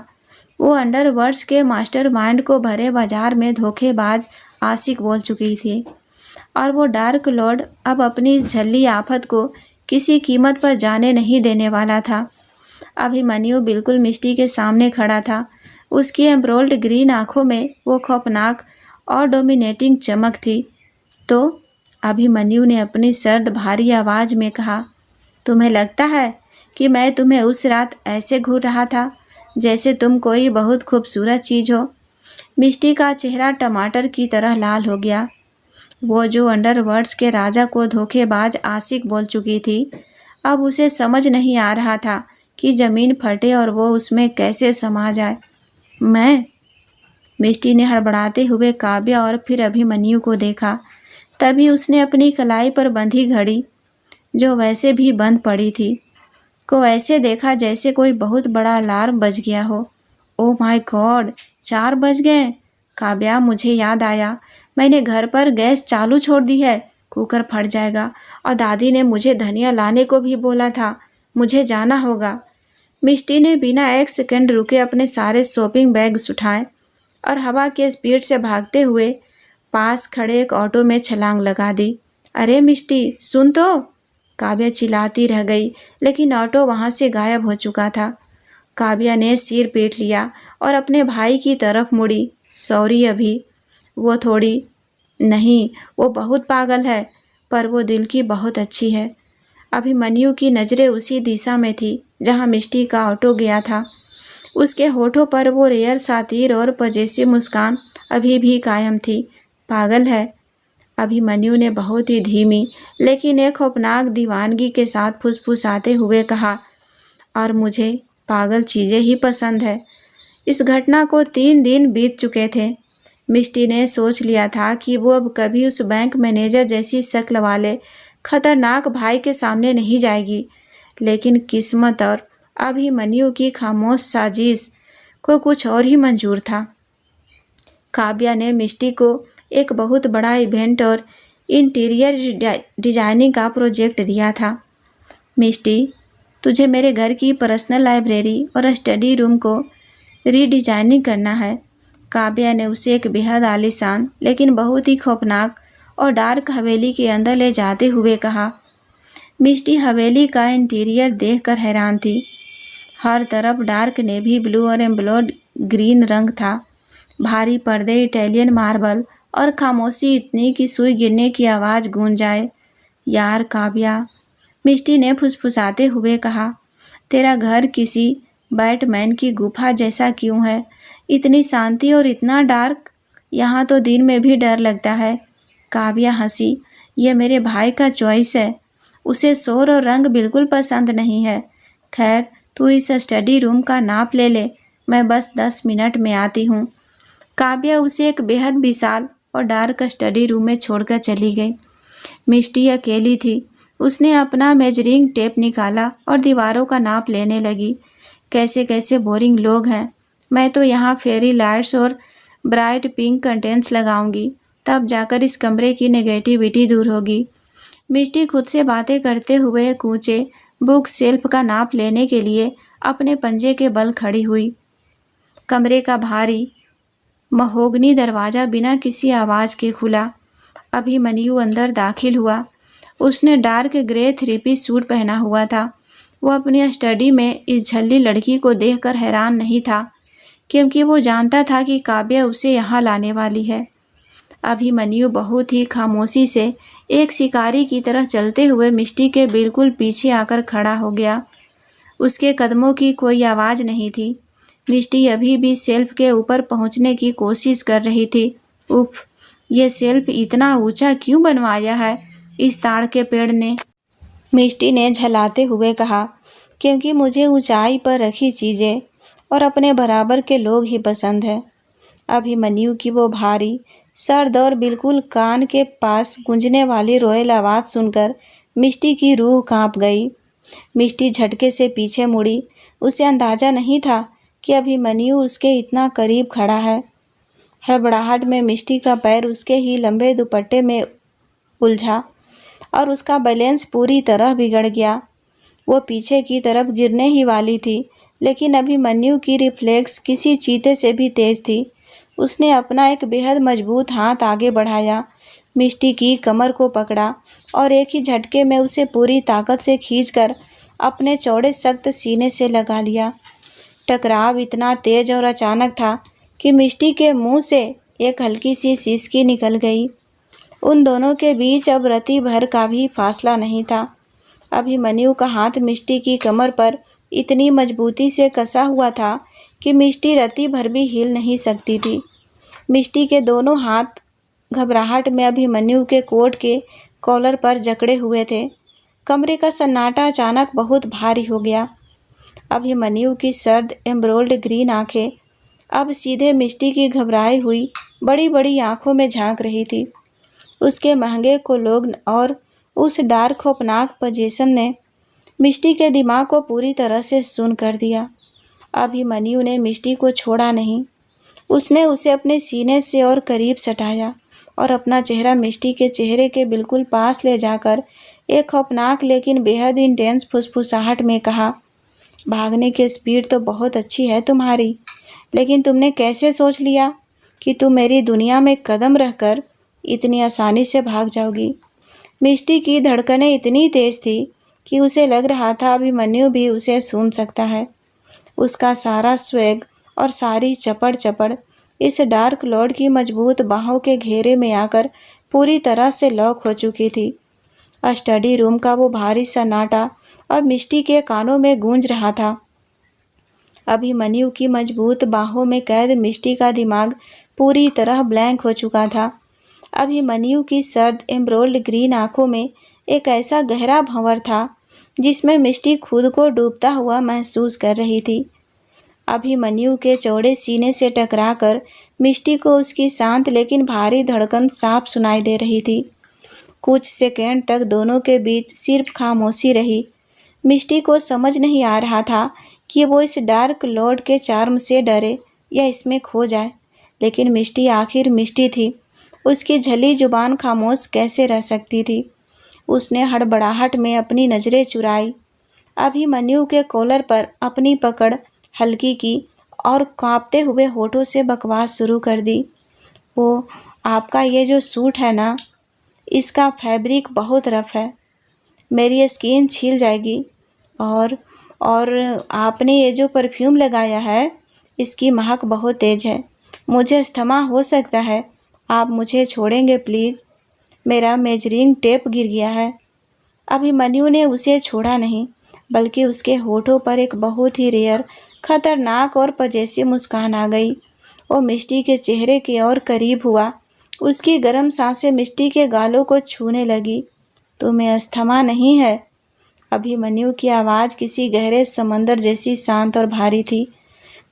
[SPEAKER 1] वो अंडरवर्ल्ड्स के मास्टरमाइंड को भरे बाजार में धोखेबाज आशिक बोल चुकी थी, और वो डार्क लॉर्ड अब अपनी इस झल्ली आफत को किसी कीमत पर जाने नहीं देने वाला था। अभिमन्यु बिल्कुल मिष्टी के सामने खड़ा था। उसकी एम्ब्रोल्ड ग्रीन आंखों में वो खौफनाक और डोमिनेटिंग चमक थी। तो अभिमन्यु ने अपनी सर्द भारी आवाज़ में कहा, तुम्हें लगता है कि मैं तुम्हें उस रात ऐसे घूर रहा था जैसे तुम कोई बहुत खूबसूरत चीज़ हो? मिष्टी का चेहरा टमाटर की तरह लाल हो गया। वो जो अंडरवर्ल्ड्स के राजा को धोखेबाज आशिक बोल चुकी थी, अब उसे समझ नहीं आ रहा था कि ज़मीन फटे और वो उसमें कैसे समा जाए। मैं? मिष्टी ने हड़बड़ाते हुए काव्या और फिर अभिमन्यु को देखा। तभी उसने अपनी कलाई पर बंधी घड़ी, जो वैसे भी बंद पड़ी थी, को ऐसे देखा जैसे कोई बहुत बड़ा अलार्म बज गया हो। ओह माय गॉड, 4 बज गए। काव्या, मुझे याद आया, मैंने घर पर गैस चालू छोड़ दी है, कुकर फट जाएगा, और दादी ने मुझे धनिया लाने को भी बोला था। मुझे जाना होगा। मिष्टी ने बिना एक सेकंड रुके अपने सारे शॉपिंग बैग्स उठाए और हवा के स्पीड से भागते हुए पास खड़े एक ऑटो में छलांग लगा दी। अरे मिष्टी सुन तो! काव्या चिल्लाती रह गई, लेकिन ऑटो वहाँ से गायब हो चुका था। काव्या ने सिर पीट लिया और अपने भाई की तरफ मुड़ी। सॉरी अभी, वो थोड़ी नहीं, वो बहुत पागल है, पर वो दिल की बहुत अच्छी है। अभिमन्यु की नज़रें उसी दिशा में थी जहाँ मिष्टी का ऑटो गया था। उसके होठों पर वो रेयर सातिर और पजेसी मुस्कान अभी भी कायम थी। पागल है? अभिमन्यु ने बहुत ही धीमी लेकिन एक खौफनाक दीवानगी के साथ फुसफुसाते हुए कहा, और मुझे पागल चीज़ें ही पसंद है। इस घटना को 3 दिन बीत चुके थे। मिष्टी ने सोच लिया था कि वो अब कभी उस बैंक मैनेजर जैसी शक्ल वाले खतरनाक भाई के सामने नहीं जाएगी, लेकिन किस्मत और अभिमन्यु की खामोश साजिश को कुछ और ही मंजूर था। काव्या ने मिष्टी को एक बहुत बड़ा इवेंट और इंटीरियर डिजाइनिंग का प्रोजेक्ट दिया था। मिष्टी, तुझे मेरे घर की पर्सनल लाइब्रेरी और स्टडी रूम को रीडिजाइनिंग करना है। काव्या ने उसे एक बेहद आलीशान लेकिन बहुत ही खौफनाक और डार्क हवेली के अंदर ले जाते हुए कहा। मिष्टी हवेली का इंटीरियर देखकर हैरान थी। हर तरफ डार्क नेवी ब्लू और एम्ब्रॉयड ग्रीन रंग था। भारी पर्दे, इटालियन मार्बल और खामोशी इतनी कि सुई गिरने की आवाज़ गूंज जाए। यार काव्या, मिष्टी ने फुसफुसाते हुए कहा, तेरा घर किसी बैटमैन की गुफा जैसा क्यों है? इतनी शांति और इतना डार्क, यहाँ तो दिन में भी डर लगता है। काव्या हंसी। ये मेरे भाई का चॉइस है, उसे शोर और रंग बिल्कुल पसंद नहीं है। खैर, तू इस स्टडी रूम का नाप ले ले, मैं बस 10 मिनट में आती हूँ। काव्या उसे एक बेहद विशाल और डार्क स्टडी रूम में छोड़कर चली गई। मिष्टी अकेली थी। उसने अपना मेजरिंग टेप निकाला और दीवारों का नाप लेने लगी। कैसे कैसे बोरिंग लोग हैं। मैं तो यहाँ फेरी लाइट्स और ब्राइट पिंक कर्टेन्स लगाऊंगी, तब जाकर इस कमरे की नेगेटिविटी दूर होगी। मिष्टी खुद से बातें करते हुए कूचे बुक शेल्फ का नाप लेने के लिए अपने पंजे के बल खड़ी हुई। कमरे का भारी महोगनी दरवाज़ा बिना किसी आवाज़ के खुला। अभिमन्यु अंदर दाखिल हुआ। उसने डार्क ग्रे 3-पीस सूट पहना हुआ था। वो अपनी स्टडी में इस झल्ली लड़की को देखकर हैरान नहीं था, क्योंकि वो जानता था कि काव्या उसे यहाँ लाने वाली है। अभिमन्यु बहुत ही खामोशी से एक शिकारी की तरह चलते हुए मिष्टी के बिल्कुल पीछे आकर खड़ा हो गया। उसके कदमों की कोई आवाज़ नहीं थी। मिष्टी अभी भी शेल्फ के ऊपर पहुँचने की कोशिश कर रही थी। उफ, ये शेल्फ इतना ऊंचा क्यों बनवाया है इस ताड़ के पेड़ ने? मिष्टी ने झल्लाते हुए कहा, क्योंकि मुझे ऊंचाई पर रखी चीज़ें और अपने बराबर के लोग ही पसंद है। अभिमन्यु की वो भारी, सर्द और बिल्कुल कान के पास गूंजने वाली रोयल आवाज़ सुनकर मिष्टी की रूह कांप गई। मिष्टी झटके से पीछे मुड़ी। उसे अंदाज़ा नहीं था कि अभिमन्यु उसके इतना करीब खड़ा है। हड़बड़ाहट में मिष्टी का पैर उसके ही लंबे दुपट्टे में उलझा और उसका बैलेंस पूरी तरह बिगड़ गया। वो पीछे की तरफ गिरने ही वाली थी, लेकिन अभिमन्यु की रिफ्लेक्स किसी चीते से भी तेज थी। उसने अपना एक बेहद मजबूत हाथ आगे बढ़ाया, मिष्टी की कमर को पकड़ा और एक ही झटके में उसे पूरी ताकत से खींचकर अपने चौड़े सख्त सीने से लगा लिया। टकराव इतना तेज और अचानक था कि मिष्टी के मुंह से एक हल्की सी सिसकी निकल गई। उन दोनों के बीच अब रत्ती भर का भी फासला नहीं था। अभिमन्यु का हाथ मिष्टी की कमर पर इतनी मजबूती से कसा हुआ था कि मिष्टी रत्ती भर भी हिल नहीं सकती थी। मिष्टी के दोनों हाथ घबराहट में अभिमन्यु के कोट के कॉलर पर जकड़े हुए थे। कमरे का सन्नाटा अचानक बहुत भारी हो गया। अभिमन्यु की सर्द एम्ब्रोल्ड ग्रीन आंखें अब सीधे मिष्टी की घबराई हुई बड़ी बड़ी आंखों में झांक रही थी। उसके महंगे कोलोग और उस डार्क खौफनाक पोजीशन ने मिष्टी के दिमाग को पूरी तरह से सुन्न कर दिया। अभिमन्यु ने मिष्टी को छोड़ा नहीं। उसने उसे अपने सीने से और करीब सटाया और अपना चेहरा मिष्टी के चेहरे के बिल्कुल पास ले जाकर एक खौफनाक लेकिन बेहद इंटेंस फुसफुसाहट में कहा, भागने की स्पीड तो बहुत अच्छी है तुम्हारी, लेकिन तुमने कैसे सोच लिया कि तुम मेरी दुनिया में कदम रखकर इतनी आसानी से भाग जाओगी? मिष्टी की धड़कनें इतनी तेज थी कि उसे लग रहा था अभिमन्यु भी उसे सुन सकता है। उसका सारा स्वेग और सारी चपड़ चपड़ इस डार्क लॉर्ड की मजबूत बाहों के घेरे में आकर पूरी तरह से लॉक हो चुकी थी। स्टडी रूम का वो भारी सन्नाटा अब मिष्टी के कानों में गूंज रहा था। अभिमन्यु की मजबूत बाहों में कैद मिष्टी का दिमाग पूरी तरह ब्लैंक हो चुका था। अभिमन्यु की सर्द एम्ब्रोल्ड ग्रीन आंखों में एक ऐसा गहरा भंवर था जिसमें मिष्टी खुद को डूबता हुआ महसूस कर रही थी। अभिमन्यु के चौड़े सीने से टकराकर मिष्टी को उसकी शांत लेकिन भारी धड़कन साफ सुनाई दे रही थी। कुछ सेकंड तक दोनों के बीच सिर्फ खामोशी रही। मिष्टी को समझ नहीं आ रहा था कि वो इस डार्क लॉर्ड के चार्म से डरे या इसमें खो जाए, लेकिन मिष्टी आखिर मिष्टी थी। उसकी झली जुबान खामोश कैसे रह सकती थी? उसने हड़बड़ाहट में अपनी नज़रें चुराई। अभिमन्यु के कॉलर पर अपनी पकड़ हल्की की और कांपते हुए होठों से बकवास शुरू कर दी। वो, आपका ये जो सूट है ना, इसका फैब्रिक बहुत रफ है, मेरी स्किन छील जाएगी। और आपने ये जो परफ्यूम लगाया है, इसकी महक बहुत तेज है, मुझे अस्थमा हो सकता है। आप मुझे छोड़ेंगे प्लीज़? मेरा मेजरिंग टेप गिर गया है। अभिमन्यु ने उसे छोड़ा नहीं, बल्कि उसके होठों पर एक बहुत ही रेयर, खतरनाक और पजेसिव मुस्कान आ गई। वो मिष्टी के चेहरे के और करीब हुआ। उसकी गर्म सांसें मिष्टी के गालों को छूने लगी। तुम्हें अस्थमा नहीं है? अभिमन्यु की आवाज़ किसी गहरे समंदर जैसी शांत और भारी थी।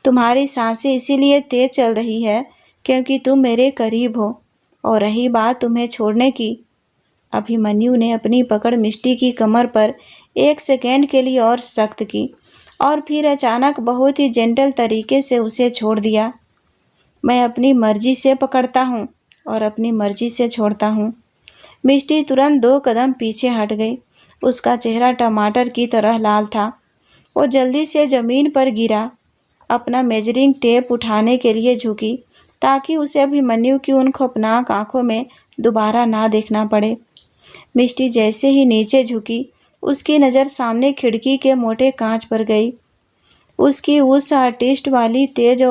[SPEAKER 1] तुम्हारी सांसें इसीलिए तेज चल रही है क्योंकि तुम मेरे करीब हो, और रही बात तुम्हें छोड़ने की। अभिमन्यु ने अपनी पकड़ मिष्टी की कमर पर एक सेकेंड के लिए और सख्त की और फिर अचानक बहुत ही जेंटल तरीके से उसे छोड़ दिया। मैं अपनी मर्जी से पकड़ता हूँ और अपनी मर्जी से छोड़ता हूँ। मिष्टी तुरंत 2 कदम पीछे हट गई। उसका चेहरा टमाटर की तरह लाल था। वो जल्दी से ज़मीन पर गिरा, अपना मेजरिंग टेप उठाने के लिए झुकी ताकि उसे अभिमन्यु की उन खौफनाक आंखों में दोबारा ना देखना पड़े। मिष्टी जैसे ही नीचे झुकी, उसकी नज़र सामने खिड़की के मोटे कांच पर गई। उसकी उस आर्टिस्ट वाली तेज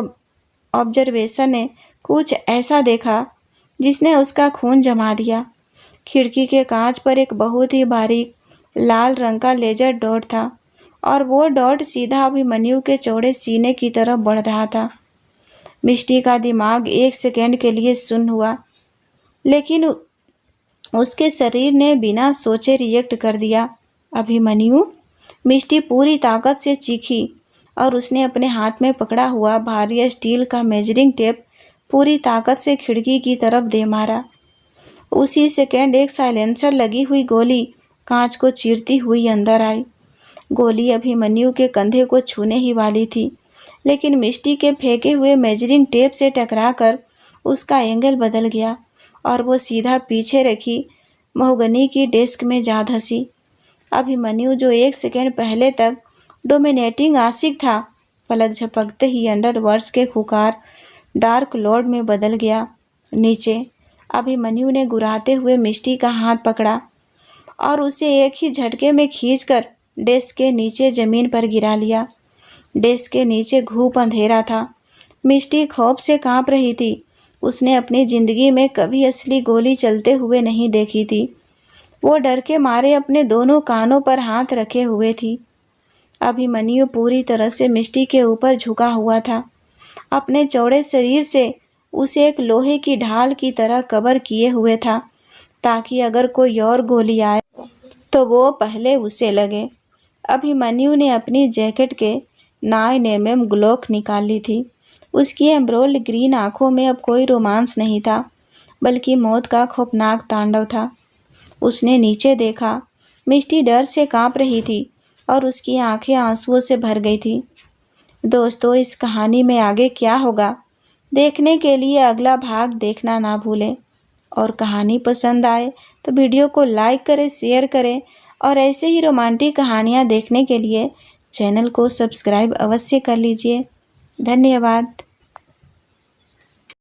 [SPEAKER 1] ऑब्जर्वेशन ने कुछ ऐसा देखा जिसने उसका खून जमा दिया। खिड़की के कांच पर एक बहुत ही बारीक लाल रंग का लेजर डॉट था और वो डॉट सीधा अभिमन्यु के चौड़े सीने की तरफ बढ़ रहा था। मिष्टी का दिमाग एक सेकेंड के लिए सुन्न हुआ, लेकिन उसके शरीर ने बिना सोचे रिएक्ट कर दिया। अभिमन्यु! मिष्टी पूरी ताकत से चीखी और उसने अपने हाथ में पकड़ा हुआ भारी स्टील का मेजरिंग टेप पूरी ताकत से खिड़की की तरफ दे मारा। उसी सेकेंड एक साइलेंसर लगी हुई गोली कांच को चीरती हुई अंदर आई। गोली अभिमन्यु के कंधे को छूने ही वाली थी, लेकिन मिष्टी के फेंके हुए मेजरिंग टेप से टकराकर उसका एंगल बदल गया और वो सीधा पीछे रखी महोगनी की डेस्क में जा धंसी। अभिमन्यु, जो एक सेकेंड पहले तक डोमिनेटिंग आशिक था, पलक झपकते ही अंडरवर्ल्ड के खुकार डार्क लॉर्ड में बदल गया। नीचे अभिमन्यु ने गुर्राते हुए मिष्टी का हाथ पकड़ा और उसे एक ही झटके में खींचकर डेस्क के नीचे ज़मीन पर गिरा लिया। डेस्क के नीचे घूप अंधेरा था। मिष्टी खौफ से कांप रही थी। उसने अपनी ज़िंदगी में कभी असली गोली चलते हुए नहीं देखी थी। वो डर के मारे अपने दोनों कानों पर हाथ रखे हुए थी। अभिमन्यु पूरी तरह से मिष्टी के ऊपर झुका हुआ था, अपने चौड़े शरीर से उसे एक लोहे की ढाल की तरह कवर किए हुए था, ताकि अगर कोई और गोली आए तो वो पहले उसे लगे। अभिमन्यु ने अपनी जैकेट के 9 mm ग्लोक निकाल ली थी। उसकी एम्ब्रोल्ड ग्रीन आंखों में अब कोई रोमांस नहीं था, बल्कि मौत का खौफनाक तांडव था। उसने नीचे देखा। मिष्टी डर से कांप रही थी और उसकी आंखें आंसुओं से भर गई थी। दोस्तों, इस कहानी में आगे क्या होगा देखने के लिए अगला भाग देखना ना भूलें। और कहानी पसंद आए तो वीडियो को लाइक करें, शेयर करें और ऐसे ही रोमांटिक कहानियाँ देखने के लिए चैनल को सब्सक्राइब अवश्य कर लीजिए। धन्यवाद।